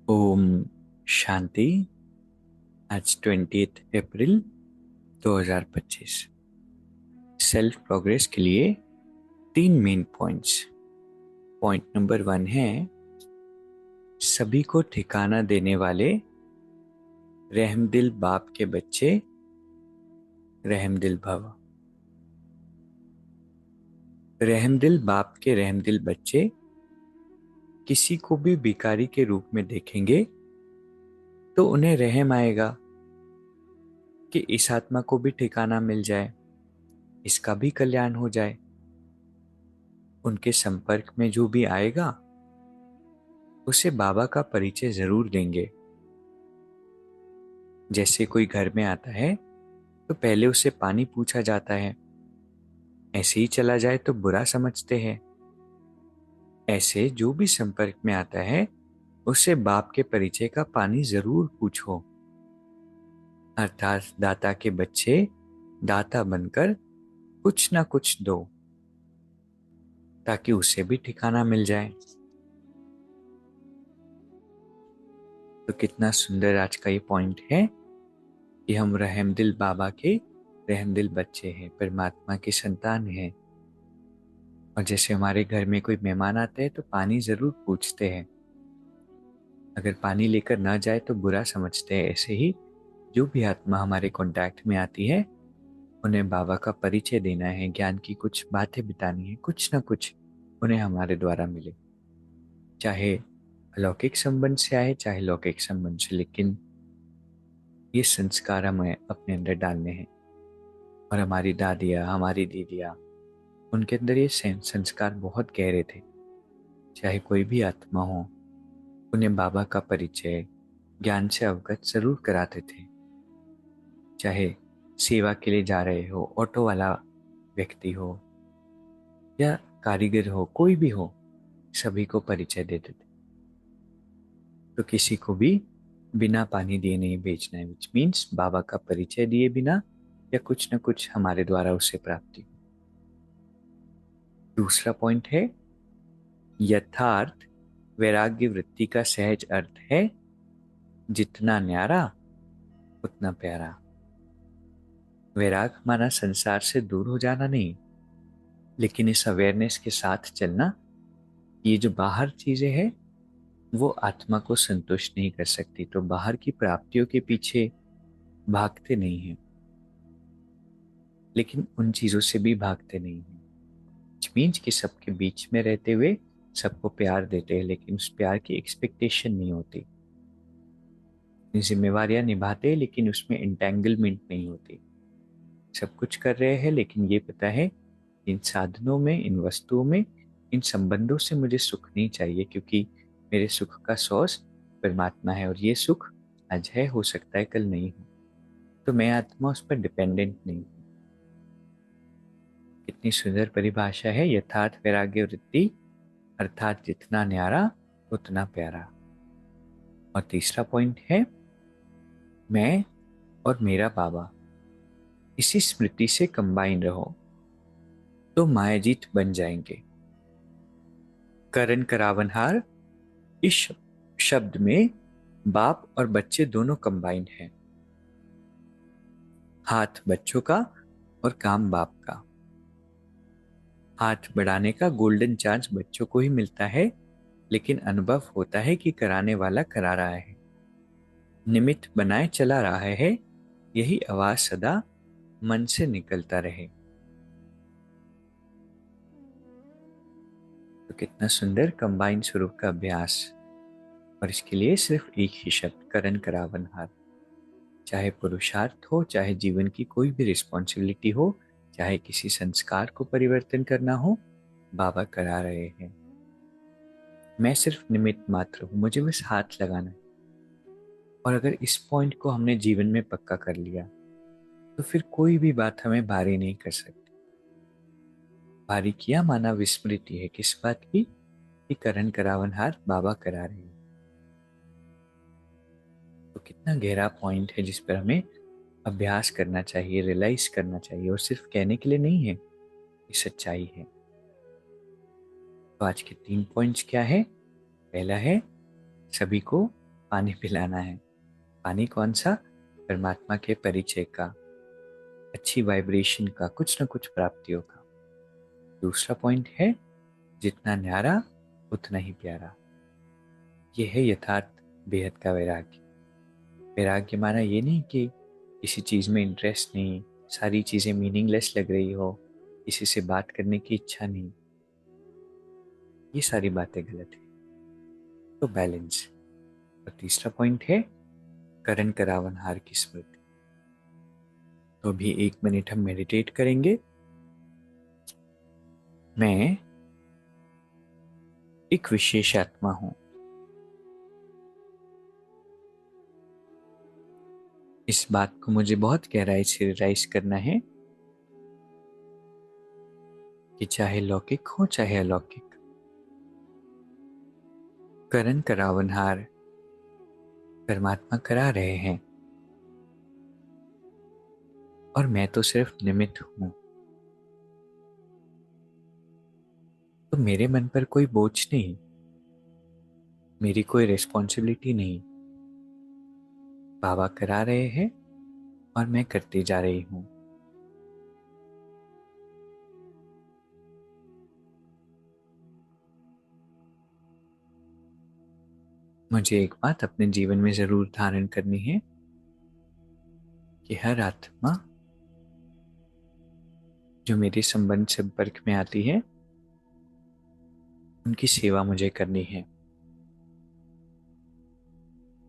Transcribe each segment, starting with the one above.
ओम शांति। आज 20 अप्रैल 2025। Self progress के लिए 3 मेन पॉइंट्स। पॉइंट नंबर 1 है सभी को ठिकाना देने वाले रहमदिल बाप के बच्चे रहमदिल भव। रहमदिल बाप के रहमदिल बच्चे किसी को भी भिखारी के रूप में देखेंगे तो उन्हें रहम आएगा कि इस आत्मा को भी ठिकाना मिल जाए, इसका भी कल्याण हो जाए। उनके संपर्क में जो भी आएगा उसे बाबा का परिचय जरूर देंगे। जैसे कोई घर में आता है तो पहले उससे पानी पूछा जाता है, ऐसे ही चला जाए तो बुरा समझते हैं। ऐसे जो भी संपर्क में आता है उससे बाप के परिचय का पानी जरूर पूछो। अर्थात दाता के बच्चे दाता बनकर कुछ ना कुछ दो ताकि उसे भी ठिकाना मिल जाए। तो कितना सुंदर आज का ये पॉइंट है कि हम रहमदिल बाबा के रहमदिल बच्चे हैं, परमात्मा की संतान हैं। और जैसे हमारे घर में कोई मेहमान आते हैं तो पानी जरूर पूछते हैं, अगर पानी लेकर ना जाए तो बुरा समझते हैं। ऐसे ही जो भी आत्मा हमारे कांटेक्ट में आती है उन्हें बाबा का परिचय देना है, ज्ञान की कुछ बातें बितानी है, कुछ ना कुछ उन्हें हमारे द्वारा मिले, चाहे अलौकिक संबंध से आए चाहे लौकिक संबंध से। लेकिन ये संस्कार हमें अपने अंदर डालने हैं। और हमारी दादियाँ, हमारी दीदियाँ, उनके अंदर ये संस्कार बहुत गहरे थे। चाहे कोई भी आत्मा हो उन्हें बाबा का परिचय ज्ञान से अवगत जरूर कराते थे। चाहे सेवा के लिए जा रहे हो, ऑटो वाला व्यक्ति हो या कारीगर हो, कोई भी हो, सभी को परिचय देते थे। तो किसी को भी बिना पानी दिए नहीं भेजना है, विच मीन्स बाबा का परिचय दिए बिना या कुछ न कुछ हमारे द्वारा उसे प्राप्ति हो। दूसरा पॉइंट है यथार्थ वैराग्य वृत्ति का सहज अर्थ है जितना न्यारा उतना प्यारा। वैराग माना संसार से दूर हो जाना नहीं, लेकिन इस अवेयरनेस के साथ चलना, ये जो बाहर चीजें हैं वो आत्मा को संतुष्ट नहीं कर सकती। तो बाहर की प्राप्तियों के पीछे भागते नहीं हैं, लेकिन उन चीजों से भी भागते नहीं हैं। मीन्स कि सबके बीच में रहते हुए सबको प्यार देते हैं, लेकिन उस प्यार की एक्सपेक्टेशन नहीं होती। जिम्मेवारियां निभाते हैं लेकिन उसमें इंटेंगलमेंट नहीं होती। सब कुछ कर रहे हैं लेकिन ये पता है इन साधनों में, इन वस्तुओं में, इन संबंधों से मुझे सुख नहीं चाहिए, क्योंकि मेरे सुख का सोर्स परमात्मा है और ये सुख आज है, हो सकता है कल नहीं हो। तो मैं आत्मा उस पर डिपेंडेंट नहीं हूँ। कितनी सुंदर परिभाषा है, यथार्थ वैराग्य वृत्ति अर्थात जितना न्यारा उतना प्यारा। और तीसरा पॉइंट है मैं और मेरा बाबा इसी स्मृति से कंबाइन रहो तो मायाजीत बन जाएंगे। करण करावनहार, इस शब्द में बाप और बच्चे दोनों कंबाइंड हैं। हाथ बच्चों का और काम बाप का। हाथ बढ़ाने का गोल्डन चांस बच्चों को ही मिलता है, लेकिन अनुभव होता है कि कराने वाला करा रहा है, निमित्त बनाए चला रहा है। यही आवाज सदा मन से निकलता रहे। तो कितना सुंदर कंबाइंड स्वरूप का अभ्यास। और इसके लिए सिर्फ एक ही शब्द, करण करावनहार। चाहे पुरुषार्थ हो, चाहे जीवन की कोई भी रिस्पॉन्सिबिलिटी हो, चाहे किसी संस्कार को परिवर्तन करना हो, बाबा करा रहे हैं। मैं सिर्फ निमित्त मात्र हूं, मुझे बस हाथ लगाना है। और अगर इस पॉइंट को हमने जीवन में पक्का कर लिया तो फिर कोई भी बात हमें भारी नहीं कर सकती। भारी किया माना विस्मृति है किस बात की, कि करण करावनहार बाबा करा रहे हैं। तो कितना गहरा पॉइंट है जिस पर हमें अभ्यास करना चाहिए, रियलाइज करना चाहिए, और सिर्फ कहने के लिए नहीं है, ये सच्चाई है। तो आज के 3 पॉइंट्स क्या है? पहला है सभी को पानी पिलाना है। पानी कौन सा? परमात्मा के परिचय का, अच्छी वाइब्रेशन का, कुछ ना कुछ प्राप्तियों का। दूसरा पॉइंट है जितना न्यारा उतना ही प्यारा। ये है यथार्थ बेहद का वैराग्य। वैराग्य माना ये नहीं कि किसी चीज़ में इंटरेस्ट नहीं, सारी चीज़ें मीनिंगलेस लग रही हो, किसी से बात करने की इच्छा नहीं, ये सारी बातें गलत है। तो बैलेंस। और तीसरा पॉइंट है करण करावनहार की स्मृति। तो अभी 1 मिनट हम मेडिटेट करेंगे। मैं एक विशेष आत्मा हूं। इस बात को मुझे बहुत गहराई से रियलाइज करना है कि चाहे लौकिक हो चाहे अलौकिक, करण करावनहार परमात्मा करा रहे हैं और मैं तो सिर्फ निमित्त हूं। तो मेरे मन पर कोई बोझ नहीं, मेरी कोई रिस्पॉन्सिबिलिटी नहीं। बाबा करा रहे हैं और मैं करती जा रही हूं। मुझे एक बात अपने जीवन में जरूर धारण करनी है कि हर आत्मा जो मेरे संपर्क में आती है, उनकी सेवा मुझे करनी है।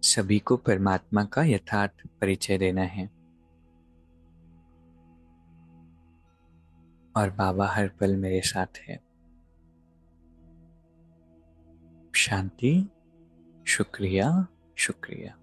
सभी को परमात्मा का यथार्थ परिचय देना है। और बाबा हर पल मेरे साथ है। शांति। शुक्रिया, शुक्रिया।